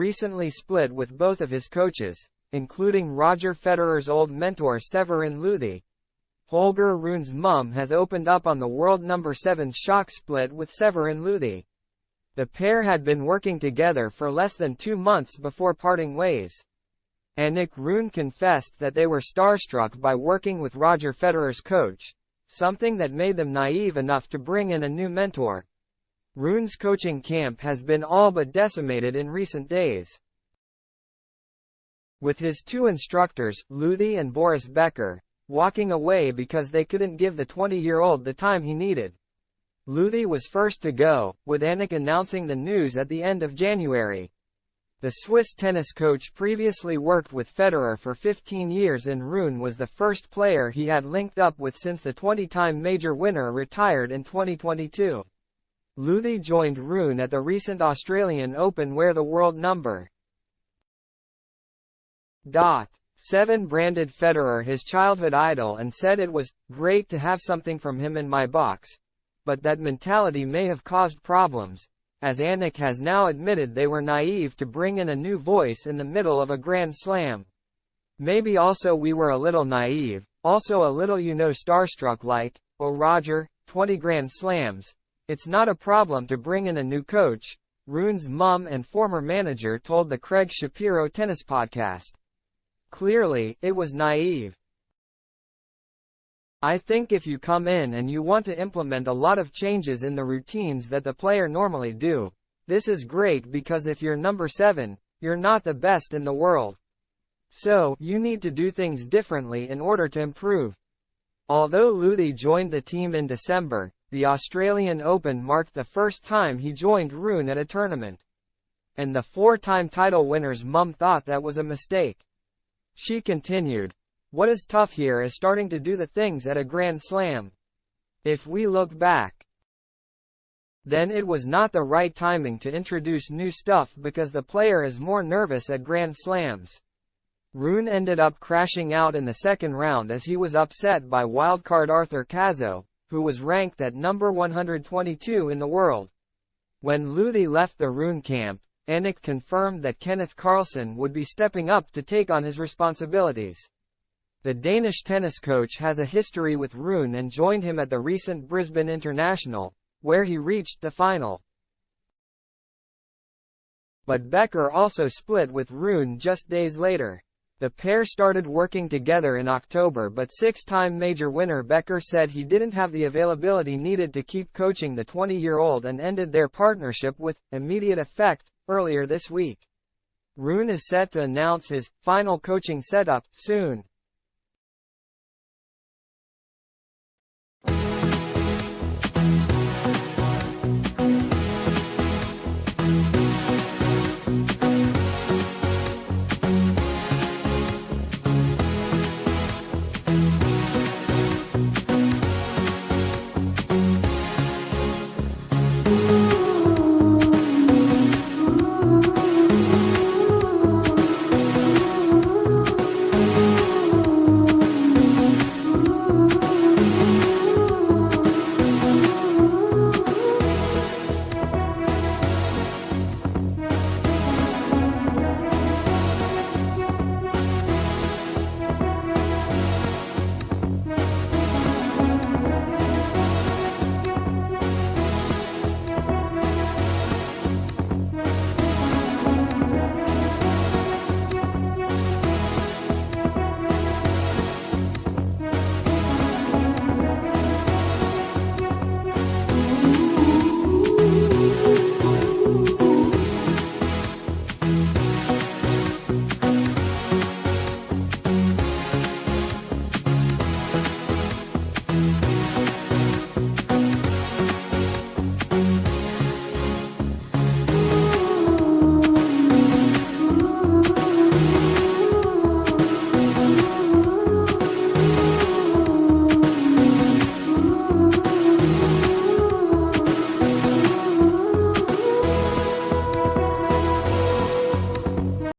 recently split with both of his coaches, including Roger Federer's old mentor Severin Luthi. Holger Rune's mum has opened up on the world number 7's shock split with Severin Luthi. The pair had been working together for less than 2 months before parting ways. Holger Rune confessed that they were starstruck by working with Roger Federer's coach, something that made them naive enough to bring in a new mentor. Rune's coaching camp has been all but decimated in recent days, with his 2 instructors, Luthi and Boris Becker, walking away because they couldn't give the 20-year-old the time he needed. Luthi was first to go, with Holger announcing the news at the end of January. The Swiss tennis coach previously worked with Federer for 15 years, and Rune was the first player he had linked up with since the 20-time major winner retired in 2022. Luthi joined Rune at the recent Australian Open, where the world number 7 branded Federer his childhood idol and said it was great to have something from him in my box, but that mentality may have caused problems, as Holger has now admitted they were naive to bring in a new voice in the middle of a Grand Slam. Maybe also we were a little naive, also a little starstruck like, oh Roger, 20 Grand Slams. It's not a problem to bring in a new coach, Rune's mum and former manager told the Craig Shapiro tennis podcast. Clearly, it was naive. I think if you come in and you want to implement a lot of changes in the routines that the player normally do, this is great, because if you're number 7, you're not the best in the world. So, you need to do things differently in order to improve. Although Luthi joined the team in December, the Australian Open marked the first time he joined Rune at a tournament. And the 4-time title winner's mum thought that was a mistake. She continued, "What is tough here is starting to do the things at a Grand Slam. If we look back, then it was not the right timing to introduce new stuff because the player is more nervous at Grand Slams." Rune ended up crashing out in the second round as he was upset by wildcard Arthur Cazzo, who was ranked at number 122 in the world. When Luthi left the Rune camp, Holger confirmed that Kenneth Carlsen would be stepping up to take on his responsibilities. The Danish tennis coach has a history with Rune and joined him at the recent Brisbane International, where he reached the final. But Becker also split with Rune just days later. The pair started working together in October, but 6-time major winner Becker said he didn't have the availability needed to keep coaching the 20-year-old and ended their partnership with immediate effect earlier this week. Rune is set to announce his final coaching setup soon.